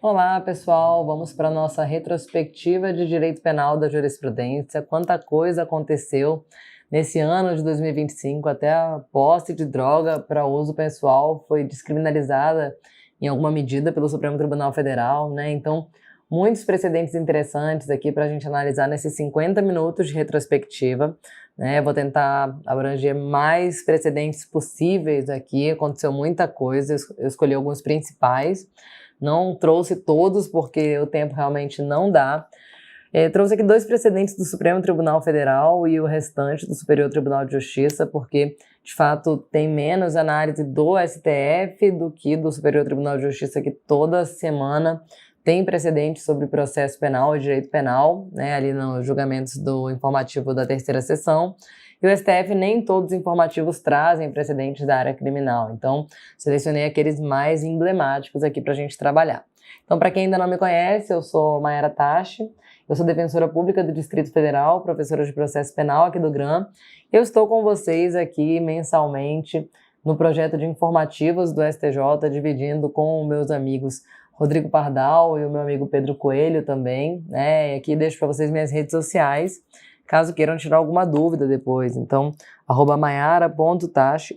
Olá, pessoal! Vamos para a nossa retrospectiva de Direito Penal da Jurisprudência. Quanta coisa aconteceu nesse ano de 2025, até a posse de droga para uso pessoal foi descriminalizada em alguma medida pelo Supremo Tribunal Federal, né? Então, muitos precedentes interessantes aqui para a gente analisar nesses 50 minutos de retrospectiva, né? Vou tentar abranger mais precedentes possíveis aqui, aconteceu muita coisa, eu escolhi alguns principais. Não trouxe todos, porque o tempo realmente não dá. Trouxe aqui 2 precedentes do Supremo Tribunal Federal e o restante do Superior Tribunal de Justiça, porque, de fato, tem menos análise do STF do que do Superior Tribunal de Justiça, que toda semana tem precedentes sobre processo penal e direito penal, né, ali nos julgamentos do informativo da terceira sessão. E o STF nem todos os informativos trazem precedentes da área criminal. Então, selecionei aqueles mais emblemáticos aqui para a gente trabalhar. Então, para quem ainda não me conhece, eu sou Mayara Tachi, eu sou defensora pública do Distrito Federal, professora de processo penal aqui do GRAM. Eu estou com vocês aqui mensalmente no projeto de informativos do STJ, dividindo com meus amigos Rodrigo Pardal e o meu amigo Pedro Coelho também, né? E aqui deixo para vocês minhas redes sociais, caso queiram tirar alguma dúvida depois. Então, @mayara.tachi,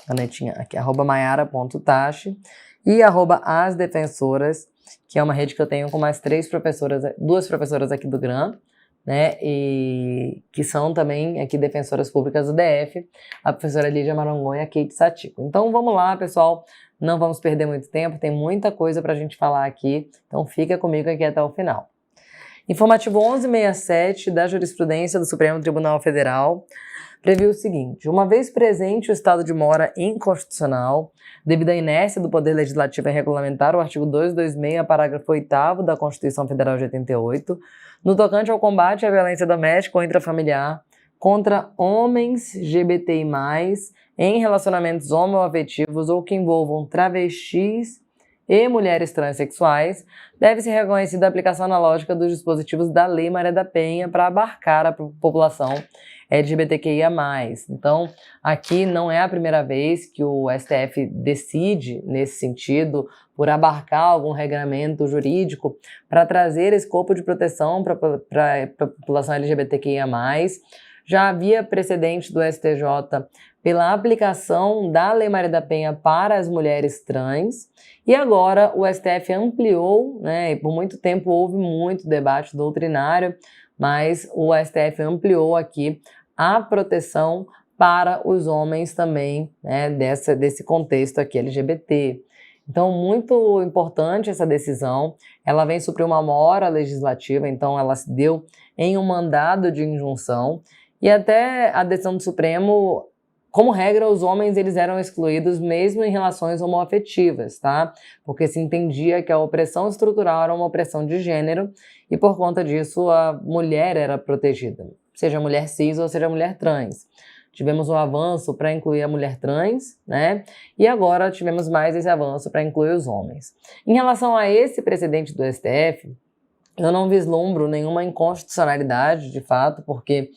canetinha aqui, @mayara.tachi e @asdefensoras, que é uma rede que eu tenho com mais 2 professoras aqui do GRAM, né, e que são também aqui defensoras públicas do DF, a professora Lídia Marongon e a Kate Satico. Então vamos lá, pessoal, não vamos perder muito tempo, tem muita coisa para a gente falar aqui, então fica comigo aqui até o final. Informativo 1167 da jurisprudência do Supremo Tribunal Federal previu o seguinte: uma vez presente o estado de mora inconstitucional, devido à inércia do Poder Legislativo em regulamentar o artigo 226, parágrafo 8º da Constituição Federal de 88, no tocante ao combate à violência doméstica ou intrafamiliar contra homens LGBTI+, em relacionamentos homoafetivos ou que envolvam travestis e mulheres transexuais, deve-se reconhecida a aplicação analógica dos dispositivos da Lei Maria da Penha para abarcar a população LGBTQIA+. Então, aqui não é a primeira vez que o STF decide nesse sentido por abarcar algum regramento jurídico para trazer escopo de proteção para a população LGBTQIA+. Já havia precedente do STJ pela aplicação da Lei Maria da Penha para as mulheres trans, e agora o STF ampliou, né, e por muito tempo houve muito debate doutrinário, mas o STF ampliou aqui a proteção para os homens também, né, desse contexto aqui LGBT. Então, muito importante essa decisão, ela vem suprir uma mora legislativa, então ela se deu em um mandado de injunção, e até a decisão do Supremo, como regra, os homens eles eram excluídos mesmo em relações homoafetivas, tá? Porque se entendia que a opressão estrutural era uma opressão de gênero e por conta disso a mulher era protegida, seja mulher cis ou seja mulher trans. Tivemos um avanço para incluir a mulher trans, né? E agora tivemos mais esse avanço para incluir os homens. Em relação a esse precedente do STF, eu não vislumbro nenhuma inconstitucionalidade, de fato, porque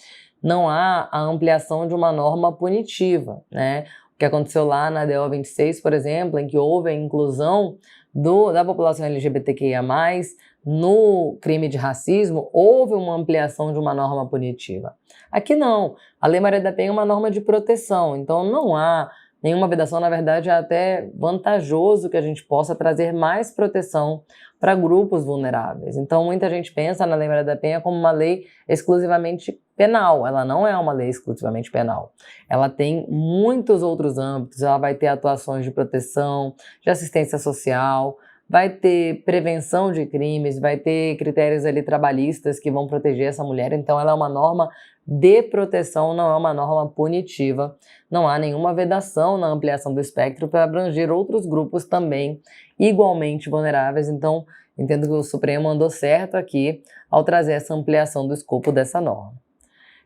não há a ampliação de uma norma punitiva, né? O que aconteceu lá na DO 26, por exemplo, em que houve a inclusão da população LGBTQIA+, no crime de racismo, houve uma ampliação de uma norma punitiva. Aqui não. A Lei Maria da Penha é uma norma de proteção, então não há nenhuma vedação. Na verdade, é até vantajoso que a gente possa trazer mais proteção para grupos vulneráveis. Então, muita gente pensa na Lei Maria da Penha como uma lei exclusivamente penal. Ela não é uma lei exclusivamente penal. Ela tem muitos outros âmbitos, ela vai ter atuações de proteção, de assistência social, vai ter prevenção de crimes, vai ter critérios ali trabalhistas que vão proteger essa mulher. Então, ela é uma norma de proteção, não é uma norma punitiva. Não há nenhuma vedação na ampliação do espectro para abranger outros grupos também igualmente vulneráveis. Então, entendo que o Supremo andou certo aqui ao trazer essa ampliação do escopo dessa norma.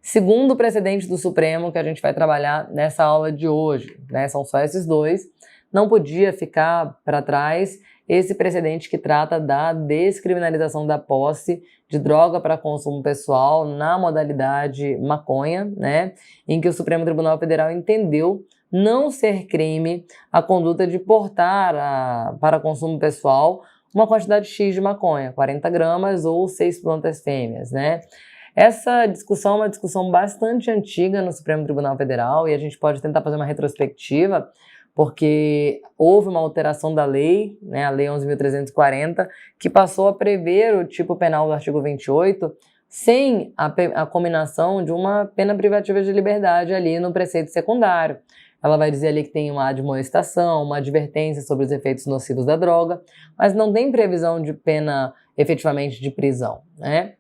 Segundo precedente do Supremo que a gente vai trabalhar nessa aula de hoje, né? São só esses 2. Não podia ficar para trás esse precedente que trata da descriminalização da posse de droga para consumo pessoal na modalidade maconha, né? Em que o Supremo Tribunal Federal entendeu não ser crime a conduta de portar para consumo pessoal uma quantidade X de maconha, 40 gramas ou 6 plantas fêmeas, né? Essa discussão é uma discussão bastante antiga no Supremo Tribunal Federal e a gente pode tentar fazer uma retrospectiva, porque houve uma alteração da lei, né, a Lei 11.340, que passou a prever o tipo penal do artigo 28 sem a combinação de uma pena privativa de liberdade ali no preceito secundário. Ela vai dizer ali que tem uma admoestação, uma advertência sobre os efeitos nocivos da droga, mas não tem previsão de pena efetivamente de prisão, né?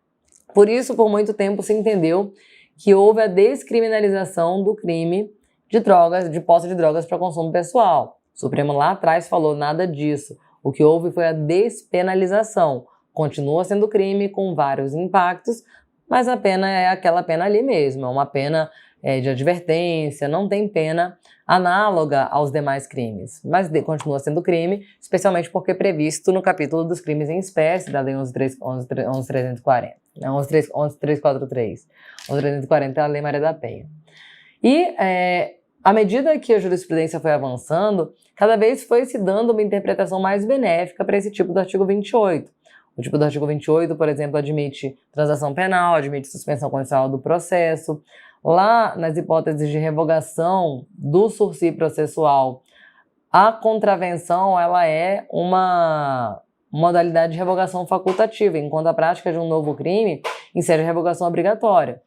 Por isso, por muito tempo se entendeu que houve a descriminalização do crime de drogas, de posse de drogas para consumo pessoal. O Supremo lá atrás falou nada disso. O que houve foi a despenalização. Continua sendo crime com vários impactos, mas a pena é aquela pena ali mesmo, é uma pena de advertência, não tem pena análoga aos demais crimes, mas continua sendo crime, especialmente porque é previsto no capítulo dos crimes em espécie da Lei 11.340, né? 11.343. 11.340 é a Lei Maria da Penha. E à medida que a jurisprudência foi avançando, cada vez foi se dando uma interpretação mais benéfica para esse tipo do artigo 28. O tipo do artigo 28, por exemplo, admite transação penal, admite suspensão condicional do processo. Lá, nas hipóteses de revogação do sursi processual, a contravenção ela é uma modalidade de revogação facultativa, enquanto a prática de um novo crime insere a revogação obrigatória.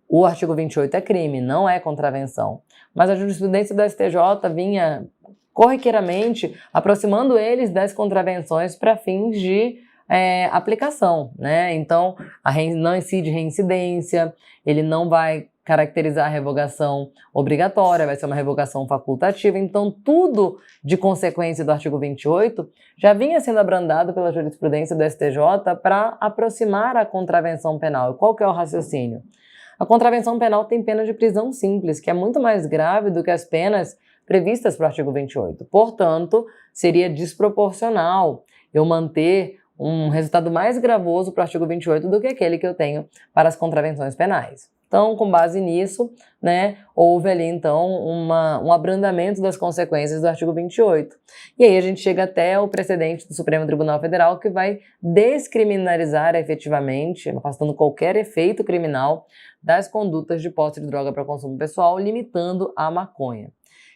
O artigo 28 é crime, não é contravenção. Mas a jurisprudência do STJ vinha corriqueiramente aproximando eles das contravenções para fins de aplicação, né? Então, não incide reincidência, ele não vai caracterizar a revogação obrigatória, vai ser uma revogação facultativa. Então, tudo de consequência do artigo 28 já vinha sendo abrandado pela jurisprudência do STJ para aproximar a contravenção penal. E qual que é o raciocínio? A contravenção penal tem pena de prisão simples, que é muito mais grave do que as penas previstas para o artigo 28. Portanto, seria desproporcional eu manter um resultado mais gravoso para o artigo 28 do que aquele que eu tenho para as contravenções penais. Então, com base nisso, né, houve ali, então, um abrandamento das consequências do artigo 28. E aí a gente chega até o precedente do Supremo Tribunal Federal, que vai descriminalizar efetivamente, afastando qualquer efeito criminal das condutas de posse de droga para consumo pessoal, limitando a maconha.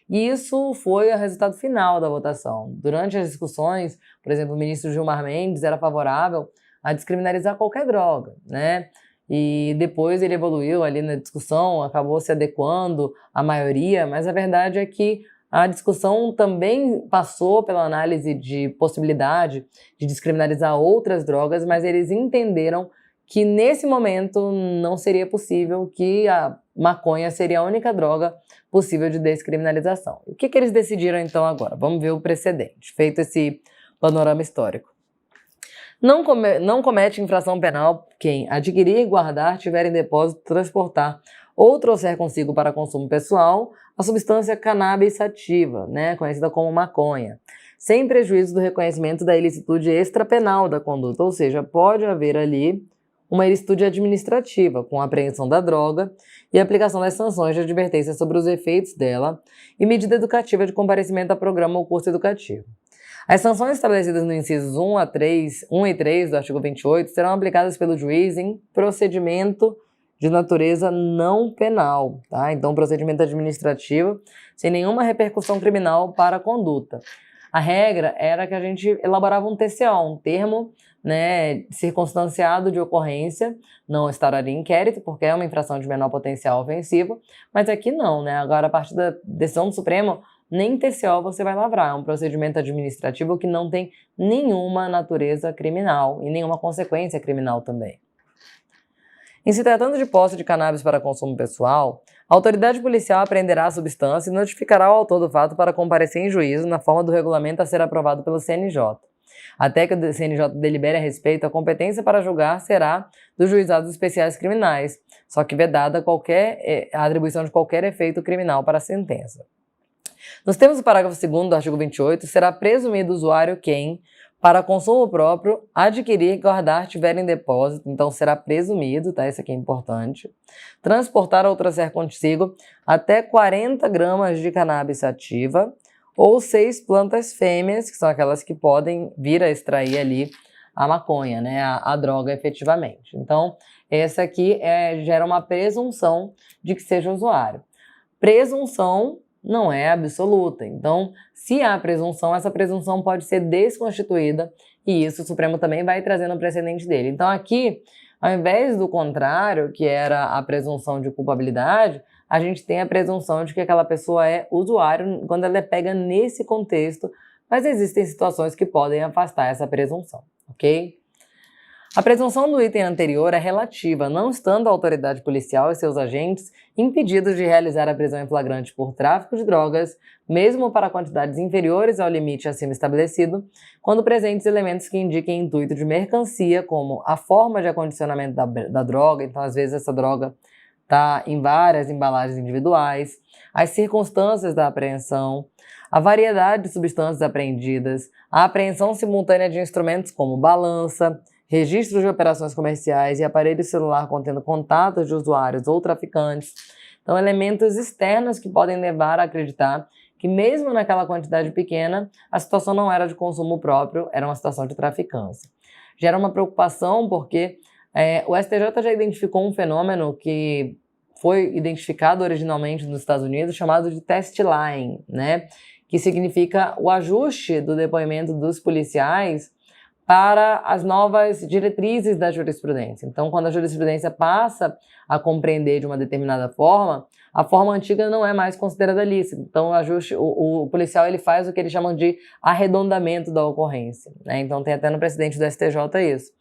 E isso foi o resultado final da votação. Durante as discussões, por exemplo, o ministro Gilmar Mendes era favorável a descriminalizar qualquer droga, né? E depois ele evoluiu ali na discussão, acabou se adequando à maioria, mas a verdade é que a discussão também passou pela análise de possibilidade de descriminalizar outras drogas, mas eles entenderam que nesse momento não seria possível, que a maconha seria a única droga possível de descriminalização. O que eles decidiram então agora? Vamos ver o precedente, feito esse panorama histórico. Não comete infração penal quem adquirir, guardar, tiver em depósito, transportar ou trouxer consigo para consumo pessoal a substância cannabis sativa, né, conhecida como maconha, sem prejuízo do reconhecimento da ilicitude extrapenal da conduta, ou seja, pode haver ali uma ilicitude administrativa, com a apreensão da droga e a aplicação das sanções de advertência sobre os efeitos dela e medida educativa de comparecimento a programa ou curso educativo. As sanções estabelecidas no incisos 1 e 3 do artigo 28 serão aplicadas pelo juiz em procedimento de natureza não penal, tá? Então, procedimento administrativo sem nenhuma repercussão criminal para a conduta. A regra era que a gente elaborava um TCO, um termo, né, circunstanciado de ocorrência, não instauraria inquérito, porque é uma infração de menor potencial ofensivo, mas aqui não, né? Agora, a partir da decisão do Supremo, nem TCO você vai lavrar, é um procedimento administrativo que não tem nenhuma natureza criminal e nenhuma consequência criminal também. Em se tratando de posse de cannabis para consumo pessoal, a autoridade policial apreenderá a substância e notificará o autor do fato para comparecer em juízo na forma do regulamento a ser aprovado pelo CNJ. Até que o CNJ delibere a respeito, a competência para julgar será dos juizados especiais criminais, só que vedada a atribuição de qualquer efeito criminal para a sentença. Nos termos do parágrafo 2º do artigo 28, será presumido usuário quem, para consumo próprio, adquirir, guardar, tiver em depósito, então será presumido, tá? Isso aqui é importante, transportar ou trouxer consigo até 40 gramas de cannabis sativa ou 6 plantas fêmeas, que são aquelas que podem vir a extrair ali a maconha, né, a droga efetivamente. Então, essa aqui gera uma presunção de que seja usuário. Presunção não é absoluta. Então, se há presunção, essa presunção pode ser desconstituída e isso o Supremo também vai trazer no precedente dele. Então, aqui, ao invés do contrário, que era a presunção de culpabilidade, a gente tem a presunção de que aquela pessoa é usuário quando ela é pega nesse contexto, mas existem situações que podem afastar essa presunção, ok? A presunção do item anterior é relativa, não estando a autoridade policial e seus agentes impedidos de realizar a prisão em flagrante por tráfico de drogas, mesmo para quantidades inferiores ao limite acima estabelecido, quando presentes elementos que indiquem intuito de mercancia, como a forma de acondicionamento da droga, então às vezes essa droga está em várias embalagens individuais, as circunstâncias da apreensão, a variedade de substâncias apreendidas, a apreensão simultânea de instrumentos como balança, registros de operações comerciais e aparelho celular contendo contatos de usuários ou traficantes. Então, elementos externos que podem levar a acreditar que mesmo naquela quantidade pequena, a situação não era de consumo próprio, era uma situação de traficância. Gera uma preocupação porque o STJ já identificou um fenômeno que foi identificado originalmente nos Estados Unidos, chamado de test line, né? Que significa o ajuste do depoimento dos policiais para as novas diretrizes da jurisprudência. Então, quando a jurisprudência passa a compreender de uma determinada forma, a forma antiga não é mais considerada lícita. Então, o policial ele faz o que eles chamam de arredondamento da ocorrência, né? Então, tem até no precedente do STJ isso.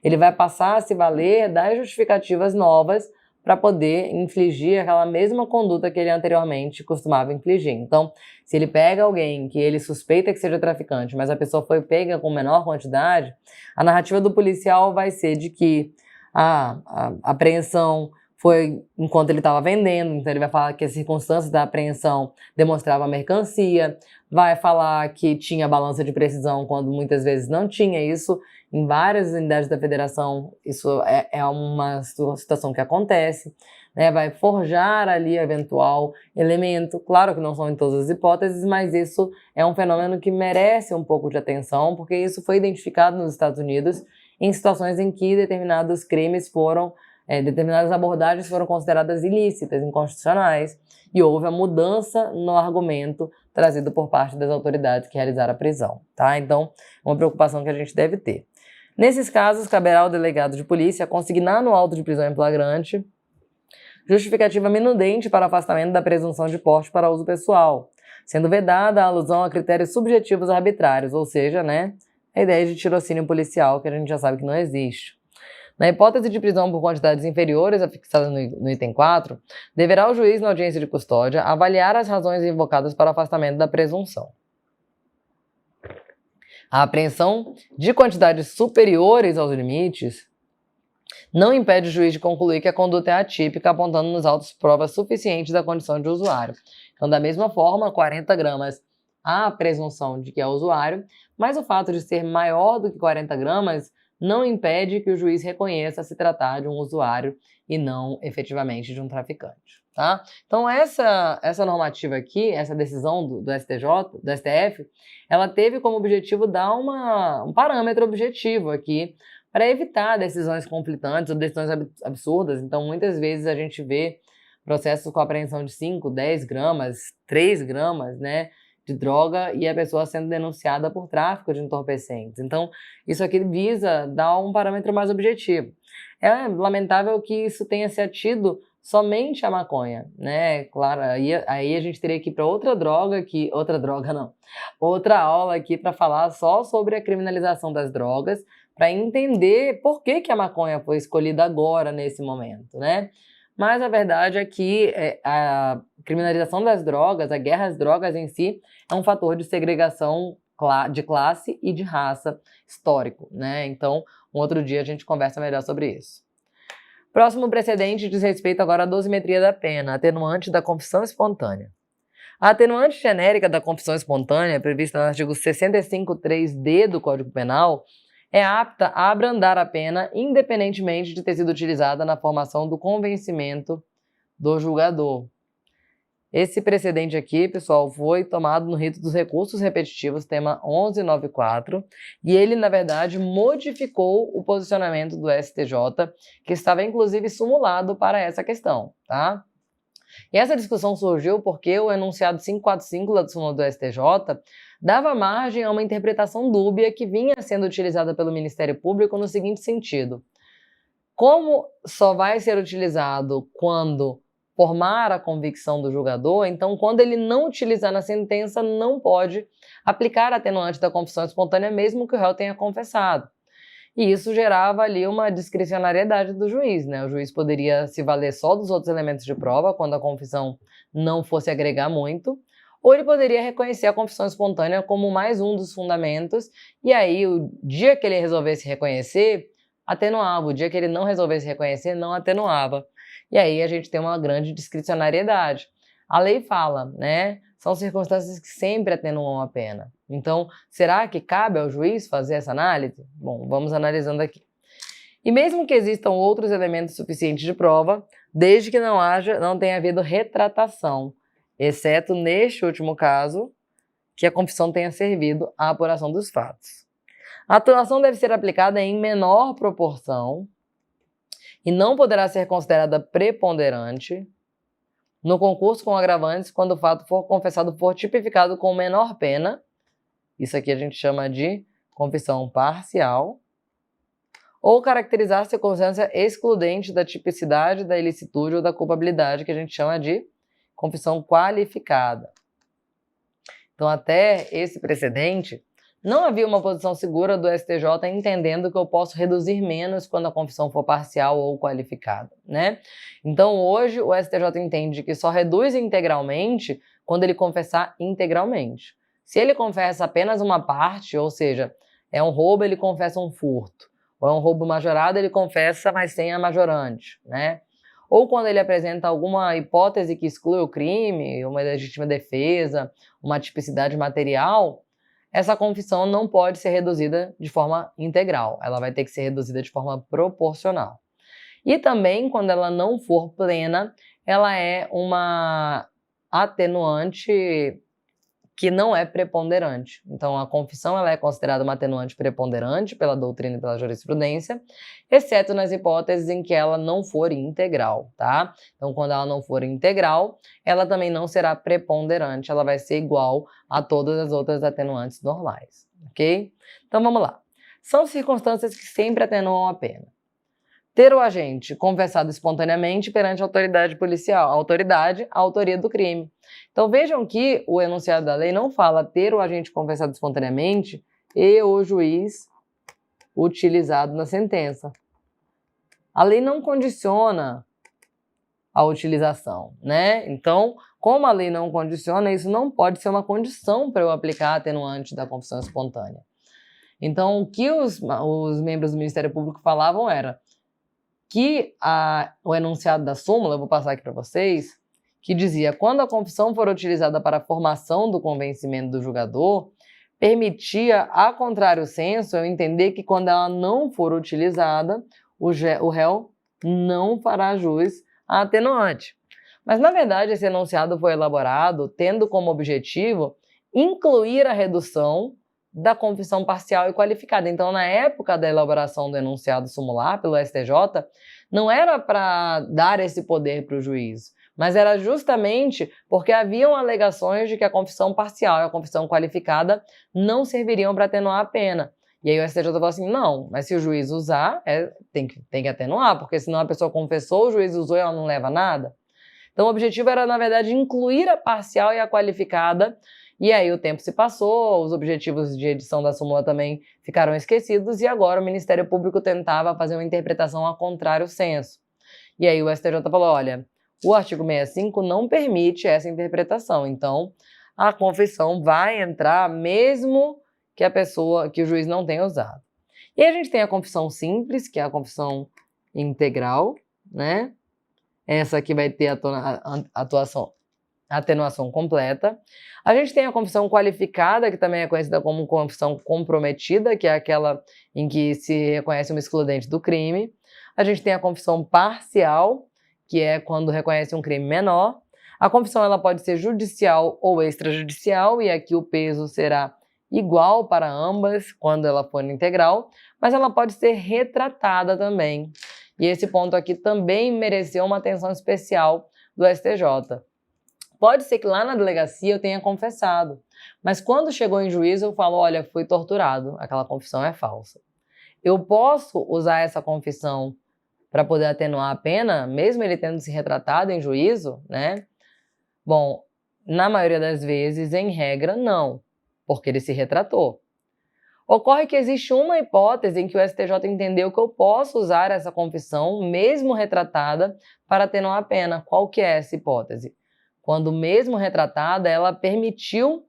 Ele vai passar a se valer das justificativas novas para poder infligir aquela mesma conduta que ele anteriormente costumava infligir. Então, se ele pega alguém que ele suspeita que seja traficante, mas a pessoa foi pega com menor quantidade, a narrativa do policial vai ser de que a apreensão foi enquanto ele estava vendendo, então ele vai falar que as circunstâncias da apreensão demonstravam a mercancia, vai falar que tinha balança de precisão quando muitas vezes não tinha isso. Em várias unidades da federação, isso é uma situação que acontece, né? Vai forjar ali eventual elemento, claro que não são em todas as hipóteses, mas isso é um fenômeno que merece um pouco de atenção, porque isso foi identificado nos Estados Unidos em situações em que determinados crimes determinadas abordagens foram consideradas ilícitas, inconstitucionais, e houve a mudança no argumento trazido por parte das autoridades que realizaram a prisão, tá? Então, uma preocupação que a gente deve ter. Nesses casos, caberá ao delegado de polícia consignar no auto de prisão em flagrante justificativa minudente para afastamento da presunção de porte para uso pessoal, sendo vedada a alusão a critérios subjetivos arbitrários, ou seja, né, a ideia de tirocínio policial, que a gente já sabe que não existe. Na hipótese de prisão por quantidades inferiores à fixada no item 4, deverá o juiz, na audiência de custódia, avaliar as razões invocadas para afastamento da presunção. A apreensão de quantidades superiores aos limites não impede o juiz de concluir que a conduta é atípica, apontando nos autos provas suficientes da condição de usuário. Então, da mesma forma, 40 gramas há a presunção de que é usuário, mas o fato de ser maior do que 40 gramas não impede que o juiz reconheça se tratar de um usuário e não efetivamente de um traficante, tá? Então essa normativa aqui, essa decisão do STJ, do STF, ela teve como objetivo dar um parâmetro objetivo aqui para evitar decisões conflitantes ou decisões absurdas. Então muitas vezes a gente vê processos com apreensão de 5, 10 gramas, 3 gramas, né, de droga e a pessoa sendo denunciada por tráfico de entorpecentes. Então, isso aqui visa dar um parâmetro mais objetivo. É lamentável que isso tenha se atido somente à maconha, né? Claro, aí a gente teria que ir para outra aula aqui para falar só sobre a criminalização das drogas, para entender por que a maconha foi escolhida agora, nesse momento, né? Mas a verdade é que a criminalização das drogas, a guerra às drogas em si, é um fator de segregação de classe e de raça histórico, né? Então, um outro dia a gente conversa melhor sobre isso. Próximo precedente diz respeito agora à dosimetria da pena, atenuante da confissão espontânea. A atenuante genérica da confissão espontânea, prevista no artigo 65.3d do Código Penal, é apta a abrandar a pena independentemente de ter sido utilizada na formação do convencimento do julgador. Esse precedente aqui, pessoal, foi tomado no rito dos recursos repetitivos, tema 1194, e ele, na verdade, modificou o posicionamento do STJ, que estava, inclusive, sumulado para essa questão, tá? E essa discussão surgiu porque o enunciado 545 da súmula do STJ dava margem a uma interpretação dúbia que vinha sendo utilizada pelo Ministério Público no seguinte sentido: como só vai ser utilizado quando formar a convicção do julgador, então quando ele não utilizar na sentença, não pode aplicar a atenuante da confissão espontânea, mesmo que o réu tenha confessado. E isso gerava ali uma discricionariedade do juiz, né? O juiz poderia se valer só dos outros elementos de prova, quando a confissão não fosse agregar muito, ou ele poderia reconhecer a confissão espontânea como mais um dos fundamentos, e aí o dia que ele resolvesse reconhecer, atenuava. O dia que ele não resolvesse reconhecer, não atenuava. E aí a gente tem uma grande discricionariedade. A lei fala, né? São circunstâncias que sempre atenuam a pena. Então, será que cabe ao juiz fazer essa análise? Bom, vamos analisando aqui. E mesmo que existam outros elementos suficientes de prova, desde que não tenha havido retratação, exceto neste último caso, que a confissão tenha servido à apuração dos fatos. A atenuação deve ser aplicada em menor proporção e não poderá ser considerada preponderante no concurso com agravantes quando o fato for confessado for tipificado com menor pena. Isso aqui a gente chama de confissão parcial, ou caracterizar circunstância excludente da tipicidade, da ilicitude ou da culpabilidade, que a gente chama de confissão qualificada. Então, até esse precedente, não havia uma posição segura do STJ entendendo que eu posso reduzir menos quando a confissão for parcial ou qualificada, né? Então, hoje, o STJ entende que só reduz integralmente quando ele confessar integralmente. Se ele confessa apenas uma parte, ou seja, é um roubo, ele confessa um furto. Ou é um roubo majorado, ele confessa, mas sem a majorante, né? Ou quando ele apresenta alguma hipótese que exclui o crime, uma legítima defesa, uma tipicidade material, essa confissão não pode ser reduzida de forma integral. Ela vai ter que ser reduzida de forma proporcional. E também, quando ela não for plena, ela é uma atenuante que não é preponderante. Então, a confissão ela é considerada uma atenuante preponderante pela doutrina e pela jurisprudência, exceto nas hipóteses em que ela não for integral, tá? Então, quando ela não for integral, ela também não será preponderante, ela vai ser igual a todas as outras atenuantes normais, ok? Então, vamos lá. São circunstâncias que sempre atenuam a pena. Ter o agente confessado espontaneamente perante a autoridade policial, a autoria do crime. Então vejam que o enunciado da lei não fala ter o agente confessado espontaneamente e o juiz utilizado na sentença. A lei não condiciona a utilização, né? Então, como a lei não condiciona, isso não pode ser uma condição para eu aplicar a atenuante da confissão espontânea. Então, o que os membros do Ministério Público falavam era que o enunciado da súmula, eu vou passar aqui para vocês, que dizia: quando a confissão for utilizada para a formação do convencimento do julgador, permitia, a contrário senso, eu entender que quando ela não for utilizada, o réu não fará jus à atenuante. Mas, na verdade, esse enunciado foi elaborado tendo como objetivo incluir a redução da confissão parcial e qualificada. Então, na época da elaboração do enunciado sumular pelo STJ, não era para dar esse poder para o juiz, mas era justamente porque haviam alegações de que a confissão parcial e a confissão qualificada não serviriam para atenuar a pena. E aí o STJ falou assim: não, mas se o juiz usar, tem que atenuar, porque senão a pessoa confessou, o juiz usou e ela não leva nada. Então, o objetivo era, na verdade, incluir a parcial e a qualificada. E aí o tempo se passou, os objetivos de edição da súmula também ficaram esquecidos e agora o Ministério Público tentava fazer uma interpretação a contrário senso. E aí o STJ falou: olha, o artigo 65 não permite essa interpretação, então a confissão vai entrar mesmo que o juiz não tenha usado. E aí a gente tem a confissão simples, que é a confissão integral, né? Essa aqui vai ter atenuação completa. A gente tem a confissão qualificada, que também é conhecida como confissão comprometida, que é aquela em que se reconhece uma excludente do crime. A gente tem a confissão parcial, que é quando reconhece um crime menor. A confissão ela pode ser judicial ou extrajudicial, e aqui o peso será igual para ambas quando ela for integral, mas ela pode ser retratada também. E esse ponto aqui também mereceu uma atenção especial do STJ. Pode ser que lá na delegacia eu tenha confessado, mas quando chegou em juízo eu falo, olha, fui torturado, aquela confissão é falsa. Eu posso usar essa confissão para poder atenuar a pena, mesmo ele tendo se retratado em juízo, né? Bom, na maioria das vezes, em regra, não, porque ele se retratou. Ocorre que existe uma hipótese em que o STJ entendeu que eu posso usar essa confissão, mesmo retratada, para atenuar a pena. Qual que é essa hipótese? Quando mesmo retratada, ela permitiu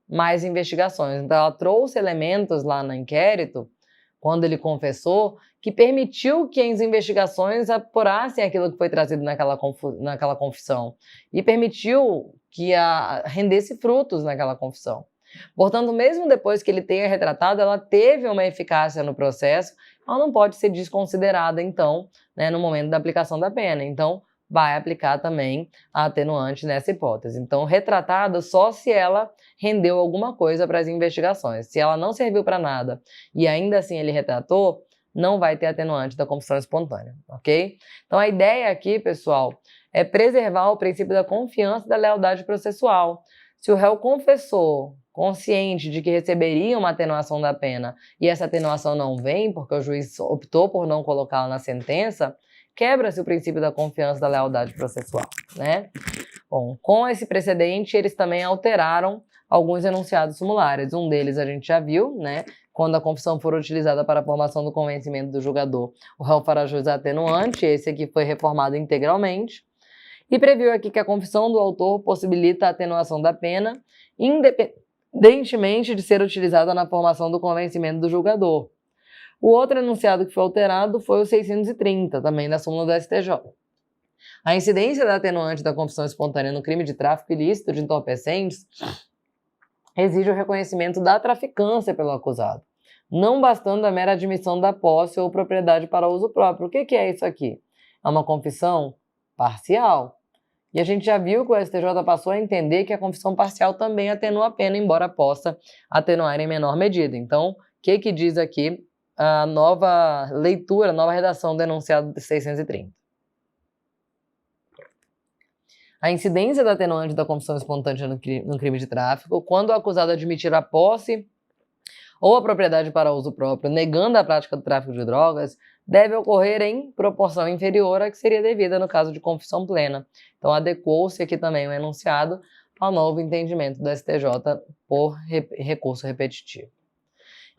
mais investigações. Então, ela trouxe elementos lá no inquérito, quando ele confessou, que permitiu que as investigações apurassem aquilo que foi trazido naquela confissão e permitiu que rendesse frutos naquela confissão. Portanto, mesmo depois que ele tenha retratado, ela teve uma eficácia no processo, ela não pode ser desconsiderada, então, né, no momento da aplicação da pena. Então, vai aplicar também a atenuante nessa hipótese. Então, retratada só se ela rendeu alguma coisa para as investigações. Se ela não serviu para nada e ainda assim ele retratou, não vai ter atenuante da confissão espontânea, ok? Então, a ideia aqui, pessoal, é preservar o princípio da confiança e da lealdade processual. Se o réu confessou, consciente de que receberia uma atenuação da pena e essa atenuação não vem porque o juiz optou por não colocá-la na sentença, quebra-se o princípio da confiança e da lealdade processual, né? Bom, com esse precedente, eles também alteraram alguns enunciados sumulares. Um deles a gente já viu, né? Quando a confissão for utilizada para a formação do convencimento do julgador, o réu fará jus à atenuante. Esse aqui foi reformado integralmente. E previu aqui que a confissão do autor possibilita a atenuação da pena, independentemente de ser utilizada na formação do convencimento do julgador. O outro enunciado que foi alterado foi o 630, também da súmula do STJ. A incidência da atenuante da confissão espontânea no crime de tráfico ilícito de entorpecentes exige o reconhecimento da traficância pelo acusado, não bastando a mera admissão da posse ou propriedade para uso próprio. O que é isso aqui? É uma confissão parcial. E a gente já viu que o STJ passou a entender que a confissão parcial também atenua a pena, embora possa atenuar em menor medida. Então, o que diz aqui a nova leitura, a nova redação do enunciado de 630? A incidência da atenuante da confissão espontânea no crime de tráfico, quando o acusado admitir a posse ou a propriedade para uso próprio, negando a prática do tráfico de drogas, deve ocorrer em proporção inferior à que seria devida no caso de confissão plena. Então, adequou-se aqui também o enunciado ao novo entendimento do STJ por recurso repetitivo.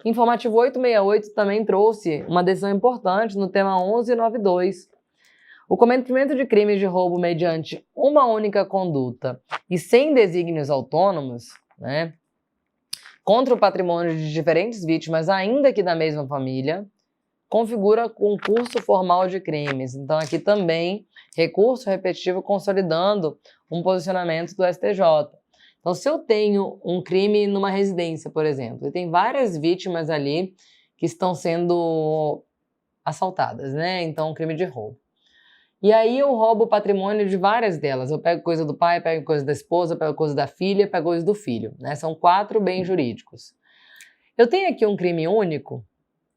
Informativo 868 também trouxe uma decisão importante no tema 1192. O cometimento de crimes de roubo mediante uma única conduta e sem desígnios autônomos, né, contra o patrimônio de diferentes vítimas, ainda que da mesma família, configura concurso formal de crimes. Então, aqui também, recurso repetitivo consolidando um posicionamento do STJ. Então, se eu tenho um crime numa residência, por exemplo, e tem várias vítimas ali que estão sendo assaltadas, né? Então, um crime de roubo. E aí eu roubo o patrimônio de várias delas. Eu pego coisa do pai, pego coisa da esposa, pego coisa da filha, pego coisa do filho, né? São 4 bens jurídicos. Eu tenho aqui um crime único?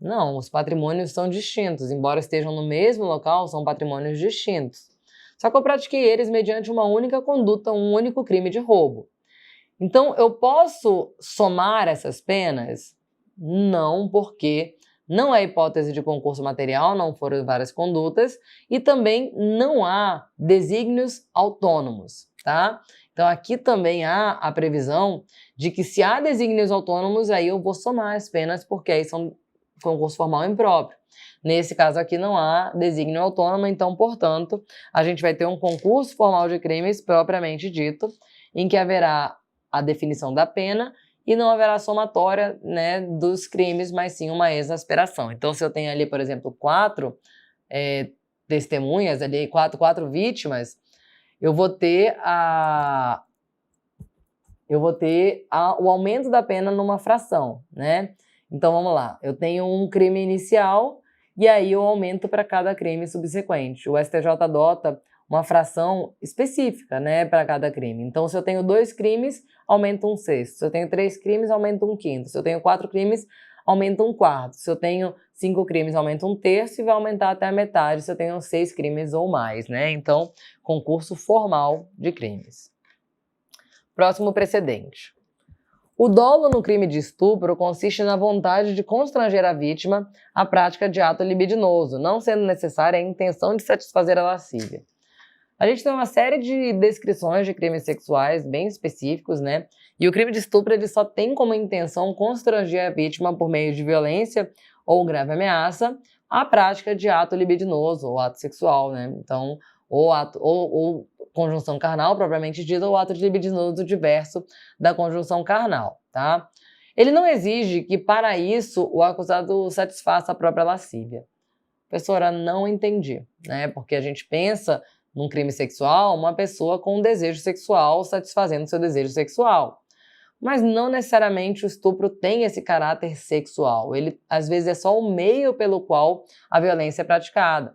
Não, os patrimônios são distintos. Embora estejam no mesmo local, são patrimônios distintos. Só que eu pratiquei eles mediante uma única conduta, um único crime de roubo. Então, eu posso somar essas penas? Não, porque não é hipótese de concurso material, não foram várias condutas, e também não há desígnios autônomos, tá? Então, aqui também há a previsão de que se há desígnios autônomos, aí eu vou somar as penas, porque aí são concurso formal impróprio. Nesse caso aqui não há desígnio autônomo, então, portanto, a gente vai ter um concurso formal de crimes propriamente dito, em que haverá a definição da pena e não haverá somatória, né, dos crimes, mas sim uma exasperação. Então, se eu tenho ali, por exemplo, 4 testemunhas, ali, quatro vítimas, eu vou ter o aumento da pena numa fração, né? Então, vamos lá. Eu tenho um crime inicial e aí eu aumento para cada crime subsequente. O STJ adota uma fração específica, né, para cada crime. Então, se eu tenho 2 crimes, aumenta 1/6. Se eu tenho 3 crimes, aumenta 1/5. Se eu tenho 4 crimes, aumenta 1/4. Se eu tenho 5 crimes, aumenta 1/3 e vai aumentar até a metade se eu tenho 6 crimes ou mais, né? Então, concurso formal de crimes. Próximo precedente. O dolo no crime de estupro consiste na vontade de constranger a vítima à prática de ato libidinoso, não sendo necessária a intenção de satisfazer a lascívia. A gente tem uma série de descrições de crimes sexuais bem específicos, né? E o crime de estupro ele só tem como intenção constranger a vítima por meio de violência ou grave ameaça à prática de ato libidinoso ou ato sexual, né? Então, ou conjunção carnal propriamente dita ou ato de libidinoso diverso da conjunção carnal, tá? Ele não exige que para isso o acusado satisfaça a própria lascívia. Professora, não entendi, né? Porque a gente pensa num crime sexual, uma pessoa com um desejo sexual satisfazendo seu desejo sexual. Mas não necessariamente o estupro tem esse caráter sexual. Ele, às vezes, é só o meio pelo qual a violência é praticada.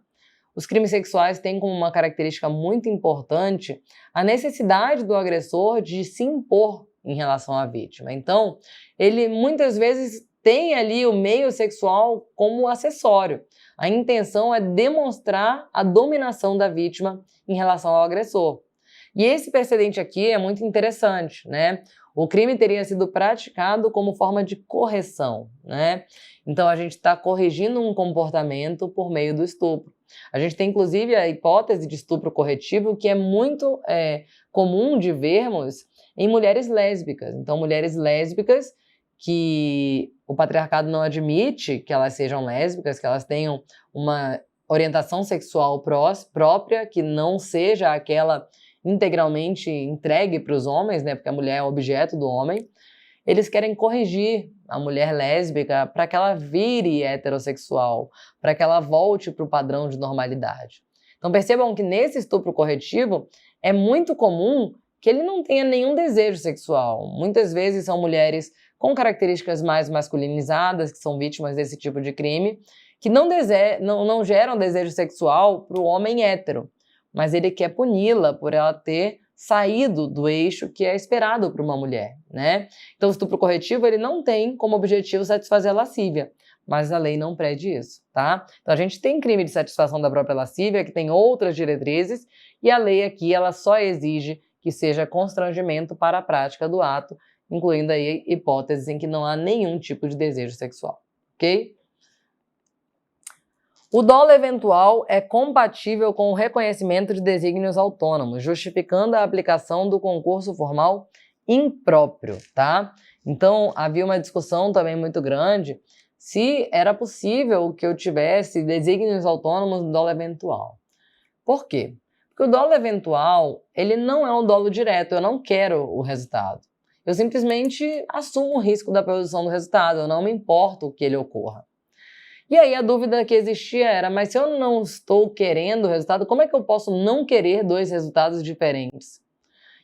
Os crimes sexuais têm como uma característica muito importante a necessidade do agressor de se impor em relação à vítima. Então, ele muitas vezes tem ali o meio sexual como acessório. A intenção é demonstrar a dominação da vítima em relação ao agressor. E esse precedente aqui é muito interessante, né? O crime teria sido praticado como forma de correção, né? Então a gente está corrigindo um comportamento por meio do estupro. A gente tem inclusive a hipótese de estupro corretivo que é muito comum de vermos em mulheres lésbicas. Então mulheres lésbicas que o patriarcado não admite que elas sejam lésbicas, que elas tenham uma orientação sexual própria, que não seja aquela integralmente entregue para os homens, né, porque a mulher é objeto do homem. Eles querem corrigir a mulher lésbica para que ela vire heterossexual, para que ela volte para o padrão de normalidade. Então percebam que nesse estupro corretivo é muito comum que ele não tenha nenhum desejo sexual. Muitas vezes são mulheres com características mais masculinizadas, que são vítimas desse tipo de crime, que não geram desejo sexual para o homem hétero, mas ele quer puni-la por ela ter saído do eixo que é esperado para uma mulher, né? Então o estupro corretivo ele não tem como objetivo satisfazer a lascívia, mas a lei não prede isso, tá? Então a gente tem crime de satisfação da própria lascívia, que tem outras diretrizes, e a lei aqui ela só exige que seja constrangimento para a prática do ato, incluindo aí hipóteses em que não há nenhum tipo de desejo sexual, ok? O dolo eventual é compatível com o reconhecimento de desígnios autônomos, justificando a aplicação do concurso formal impróprio, tá? Então, havia uma discussão também muito grande se era possível que eu tivesse desígnios autônomos no dolo eventual. Por quê? Porque o dolo eventual, ele não é um dolo direto, eu não quero o resultado. Eu simplesmente assumo o risco da produção do resultado, eu não me importo que ele ocorra. E aí a dúvida que existia era, mas se eu não estou querendo o resultado, como é que eu posso não querer 2 resultados diferentes?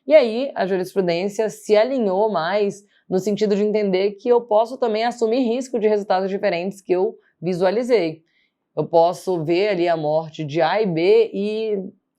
E aí a jurisprudência se alinhou mais no sentido de entender que eu posso também assumir risco de resultados diferentes que eu visualizei. Eu posso ver ali a morte de A e B e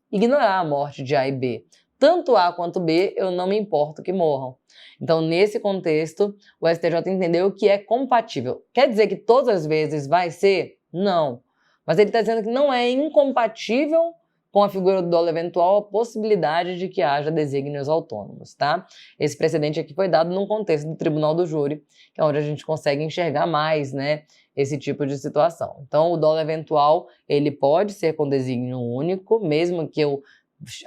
ignorar a morte de A e B. Tanto A quanto B, eu não me importo que morram. Então, nesse contexto, o STJ entendeu que é compatível. Quer dizer que todas as vezes vai ser? Não. Mas ele está dizendo que não é incompatível com a figura do dolo eventual a possibilidade de que haja desígnios autônomos, tá? Esse precedente aqui foi dado num contexto do tribunal do júri, que é onde a gente consegue enxergar mais, né, esse tipo de situação. Então, o dolo eventual, ele pode ser com desígnio único, mesmo que eu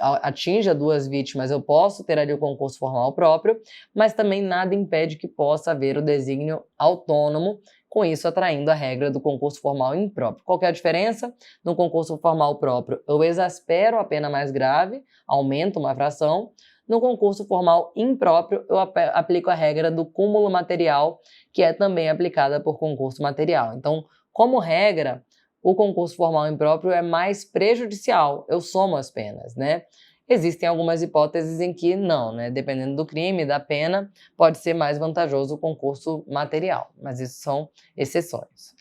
atinja 2 vítimas, eu posso ter ali o concurso formal próprio, mas também nada impede que possa haver o desígnio autônomo, com isso atraindo a regra do concurso formal impróprio. Qual que é a diferença? No concurso formal próprio, eu exaspero a pena mais grave, aumento uma fração. No concurso formal impróprio, eu aplico a regra do cúmulo material, que é também aplicada por concurso material. Então, como regra, o concurso formal impróprio é mais prejudicial, eu somo as penas, né? Existem algumas hipóteses em que não, né? Dependendo do crime, da pena, pode ser mais vantajoso o concurso material, mas isso são exceções.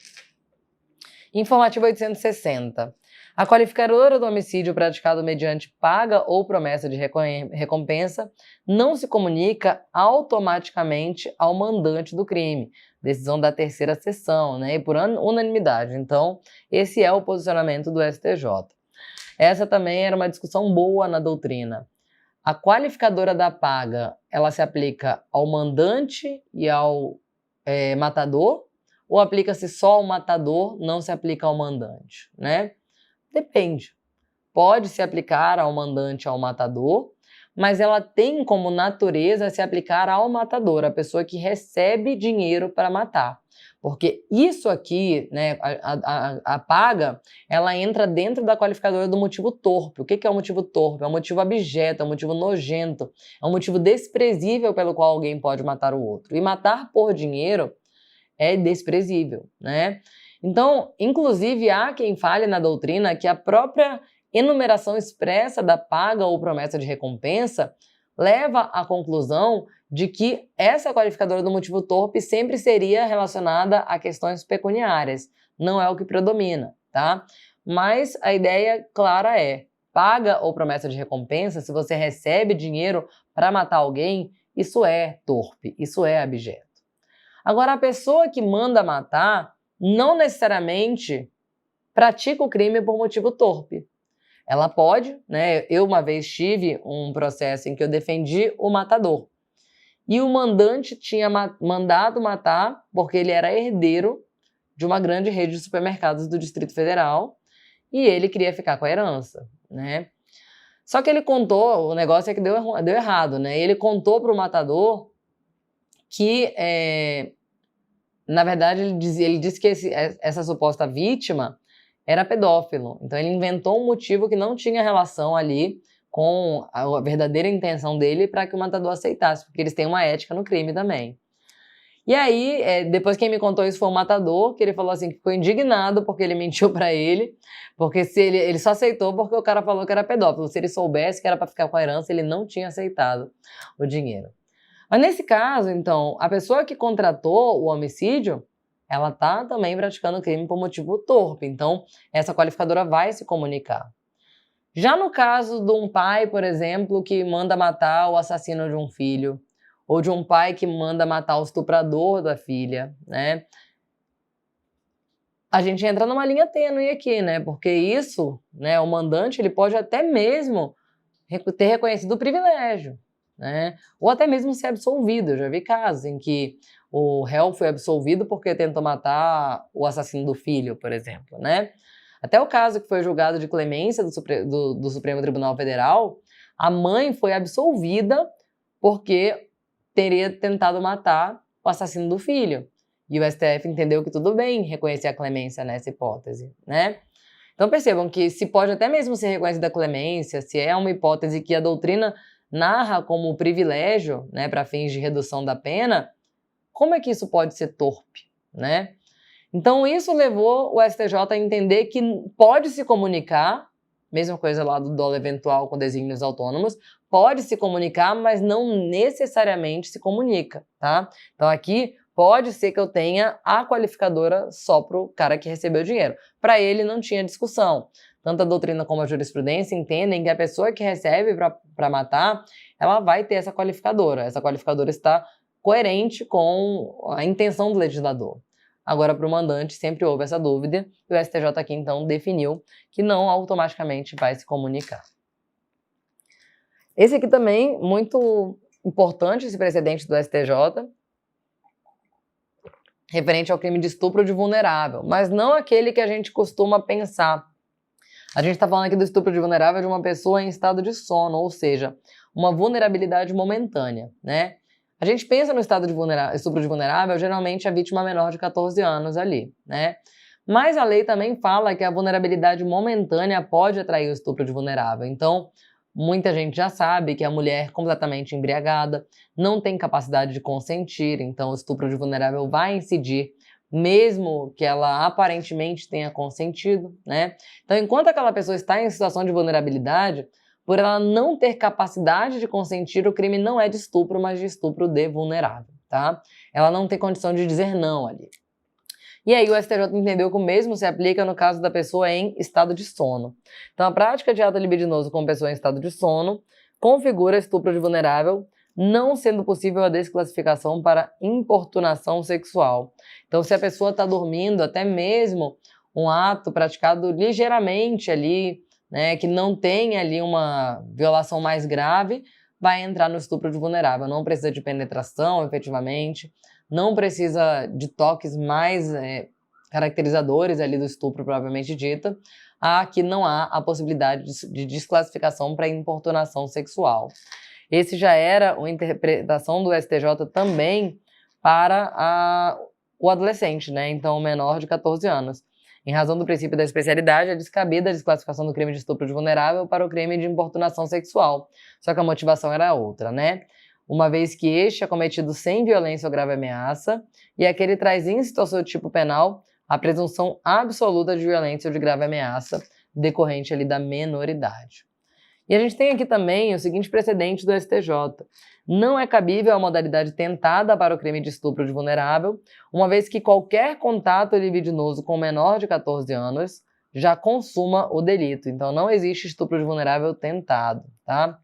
Informativo 860. A qualificadora do homicídio praticado mediante paga ou promessa de recompensa não se comunica automaticamente ao mandante do crime. Decisão da terceira seção, né? E por unanimidade. Então, esse é o posicionamento do STJ. Essa também era uma discussão boa na doutrina. A qualificadora da paga, ela se aplica ao mandante e ao matador? Ou aplica-se só ao matador, não se aplica ao mandante, né? Depende. Pode se aplicar ao mandante, ao matador, mas ela tem como natureza se aplicar ao matador, a pessoa que recebe dinheiro para matar. Porque isso aqui, né, a paga, ela entra dentro da qualificadora do motivo torpe. O que é o motivo torpe? É um motivo abjeto, é um motivo nojento, é um motivo desprezível pelo qual alguém pode matar o outro. E matar por dinheiro é desprezível, né? Então, inclusive, há quem fale na doutrina que a própria enumeração expressa da paga ou promessa de recompensa leva à conclusão de que essa qualificadora do motivo torpe sempre seria relacionada a questões pecuniárias. Não é o que predomina, tá? Mas a ideia clara é: paga ou promessa de recompensa, se você recebe dinheiro para matar alguém, isso é torpe, isso é abjeto. Agora, a pessoa que manda matar não necessariamente pratica o crime por motivo torpe. Ela pode, né? Eu uma vez tive um processo em que eu defendi o matador. E o mandante tinha mandado matar porque ele era herdeiro de uma grande rede de supermercados do Distrito Federal e ele queria ficar com a herança, né? Só que ele contou, o negócio é que deu errado, né? Ele contou para o matador que, na verdade, ele disse que essa suposta vítima era pedófilo. Então ele inventou um motivo que não tinha relação ali com a verdadeira intenção dele para que o matador aceitasse, porque eles têm uma ética no crime também. E aí, depois quem me contou isso foi o matador, que ele falou assim, que ficou indignado porque ele mentiu para ele, porque se ele só aceitou porque o cara falou que era pedófilo. Se ele soubesse que era para ficar com a herança, ele não tinha aceitado o dinheiro. Mas nesse caso, então, a pessoa que contratou o homicídio, ela está também praticando crime por motivo torpe. Então, essa qualificadora vai se comunicar. Já no caso de um pai, por exemplo, que manda matar o assassino de um filho, ou de um pai que manda matar o estuprador da filha, né? A gente entra numa linha tênue aqui, né? Porque isso, né, o mandante, ele pode até mesmo ter reconhecido o privilégio, né? Ou até mesmo ser absolvido. Eu já vi casos em que o réu foi absolvido porque tentou matar o assassino do filho, por exemplo, né? Até o caso que foi julgado de clemência do Supremo Tribunal Federal, a mãe foi absolvida porque teria tentado matar o assassino do filho. E o STF entendeu que tudo bem reconhecer a clemência nessa hipótese, né? Então percebam que se pode até mesmo ser reconhecida a clemência, se é uma hipótese que a doutrina narra como privilégio, né, para fins de redução da pena, como é que isso pode ser torpe, né? Então isso levou o STJ a entender que pode se comunicar, mesma coisa lá do dolo eventual com desígnios autônomos, pode se comunicar, mas não necessariamente se comunica, tá? Então aqui pode ser que eu tenha a qualificadora só para o cara que recebeu o dinheiro. Para ele não tinha discussão. Tanto a doutrina como a jurisprudência entendem que a pessoa que recebe para matar, ela vai ter essa qualificadora. Essa qualificadora está coerente com a intenção do legislador. Agora, para o mandante, sempre houve essa dúvida, e o STJ aqui, então, definiu que não automaticamente vai se comunicar. Esse aqui também, muito importante, esse precedente do STJ, referente ao crime de estupro de vulnerável, mas não aquele que a gente costuma pensar. A gente está falando aqui do estupro de vulnerável de uma pessoa em estado de sono, ou seja, uma vulnerabilidade momentânea, né? A gente pensa no estado de estupro de vulnerável, geralmente a vítima menor de 14 anos ali, né? Mas a lei também fala que a vulnerabilidade momentânea pode atrair o estupro de vulnerável. Então, muita gente já sabe que a mulher completamente embriagada não tem capacidade de consentir, então o estupro de vulnerável vai incidir, mesmo que ela aparentemente tenha consentido, né? Então, enquanto aquela pessoa está em situação de vulnerabilidade, por ela não ter capacidade de consentir, o crime não é de estupro, mas de estupro de vulnerável, tá? Ela não tem condição de dizer não ali. E aí o STJ entendeu que o mesmo se aplica no caso da pessoa em estado de sono. Então a prática de ato libidinoso com pessoa em estado de sono configura estupro de vulnerável, não sendo possível a desclassificação para importunação sexual. Então se a pessoa está dormindo, até mesmo um ato praticado ligeiramente ali, né, que não tem ali uma violação mais grave, vai entrar no estupro de vulnerável. Não precisa de penetração, efetivamente, não precisa de toques mais caracterizadores ali do estupro propriamente dita. Aqui não há a possibilidade de desclassificação para importunação sexual. Esse já era uma interpretação do STJ também para o adolescente, né? Então o menor de 14 anos. Em razão do princípio da especialidade, é descabida a desclassificação do crime de estupro de vulnerável para o crime de importunação sexual. Só que a motivação era outra, né? Uma vez que este é cometido sem violência ou grave ameaça, e aquele traz íncito ao seu tipo penal a presunção absoluta de violência ou de grave ameaça decorrente ali da menoridade. E a gente tem aqui também o seguinte precedente do STJ. Não é cabível a modalidade tentada para o crime de estupro de vulnerável, uma vez que qualquer contato libidinoso com menor de 14 anos já consuma o delito. Então não existe estupro de vulnerável tentado, tá?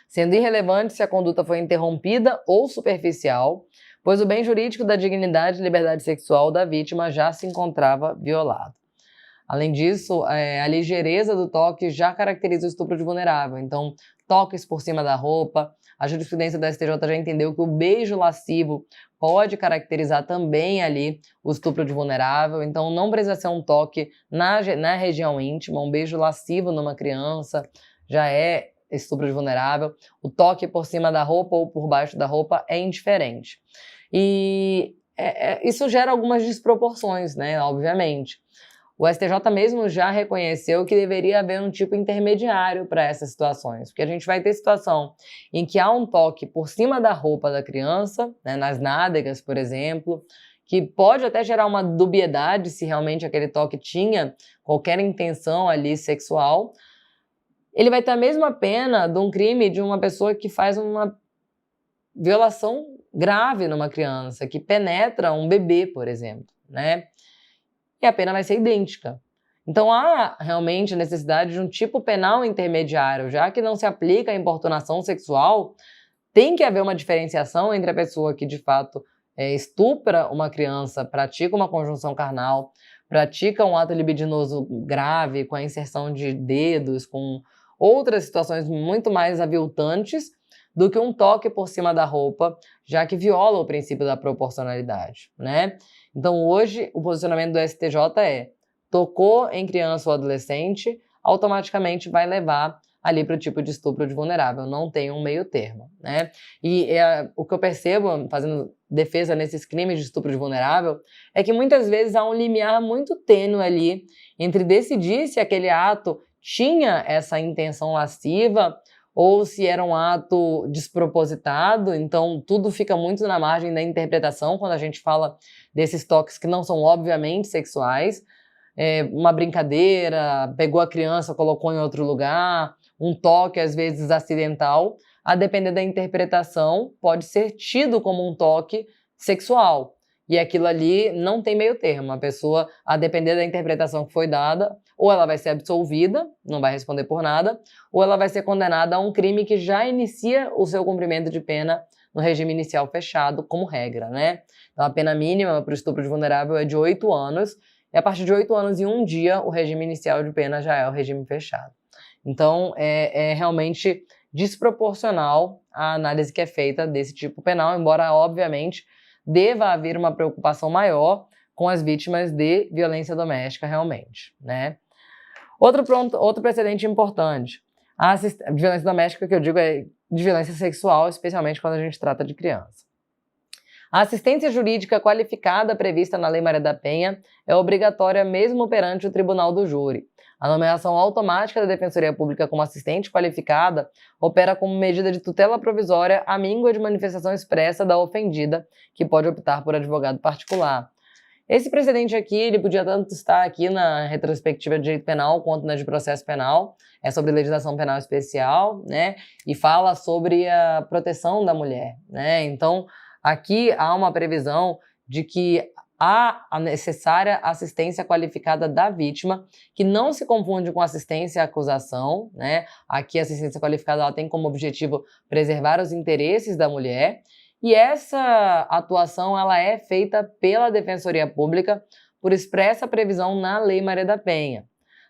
Sendo irrelevante se a conduta foi interrompida ou superficial, pois o bem jurídico da dignidade e liberdade sexual da vítima já se encontrava violado. Além disso, a ligeireza do toque já caracteriza o estupro de vulnerável. Então, toques por cima da roupa. A jurisprudência da STJ já entendeu que o beijo lascivo pode caracterizar também ali o estupro de vulnerável. Então, não precisa ser um toque na região íntima. Um beijo lascivo numa criança já é estupro de vulnerável. O toque por cima da roupa ou por baixo da roupa é indiferente. E isso gera algumas desproporções, né? Obviamente. O STJ mesmo já reconheceu que deveria haver um tipo intermediário para essas situações, porque a gente vai ter situação em que há um toque por cima da roupa da criança, né, nas nádegas, por exemplo, que pode até gerar uma dubiedade se realmente aquele toque tinha qualquer intenção ali sexual. Ele vai ter a mesma pena de um crime de uma pessoa que faz uma violação grave numa criança, que penetra um bebê, por exemplo, né? E a pena vai ser idêntica. Então há realmente necessidade de um tipo penal intermediário, já que não se aplica a importunação sexual, tem que haver uma diferenciação entre a pessoa que de fato estupra uma criança, pratica uma conjunção carnal, pratica um ato libidinoso grave com a inserção de dedos, com outras situações muito mais aviltantes do que um toque por cima da roupa, já que viola o princípio da proporcionalidade, né? Então hoje o posicionamento do STJ é: tocou em criança ou adolescente, automaticamente vai levar ali para o tipo de estupro de vulnerável, não tem um meio termo, né? E o que eu percebo, fazendo defesa nesses crimes de estupro de vulnerável, é que muitas vezes há um limiar muito tênue ali entre decidir se aquele ato tinha essa intenção lasciva ou se era um ato despropositado. Então tudo fica muito na margem da interpretação quando a gente fala desses toques que não são obviamente sexuais. Uma brincadeira, pegou a criança, colocou em outro lugar, um toque às vezes acidental, a depender da interpretação, pode ser tido como um toque sexual. E aquilo ali não tem meio termo. A pessoa, a depender da interpretação que foi dada, ou ela vai ser absolvida, não vai responder por nada, ou ela vai ser condenada a um crime que já inicia o seu cumprimento de pena no regime inicial fechado, como regra, né? Então a pena mínima para o estupro de vulnerável é de 8 anos, e a partir de 8 anos e 1 dia, o regime inicial de pena já é o regime fechado. Então é realmente desproporcional a análise que é feita desse tipo penal, embora, obviamente, deva haver uma preocupação maior com as vítimas de violência doméstica realmente, né? Outro precedente importante. A violência doméstica, que eu digo, é de violência sexual, especialmente quando a gente trata de criança. A assistência jurídica qualificada prevista na Lei Maria da Penha é obrigatória mesmo perante o tribunal do júri. A nomeação automática da Defensoria Pública como assistente qualificada opera como medida de tutela provisória à míngua de manifestação expressa da ofendida, que pode optar por advogado particular. Esse precedente aqui, ele podia tanto estar aqui na retrospectiva de direito penal quanto na de processo penal, é sobre legislação penal especial, né, e fala sobre a proteção da mulher, né, então aqui há uma previsão de que há a necessária assistência qualificada da vítima, que não se confunde com assistência à acusação, né? Aqui a assistência qualificada ela tem como objetivo preservar os interesses da mulher, e essa atuação ela é feita pela Defensoria Pública por expressa previsão na Lei Maria da Penha.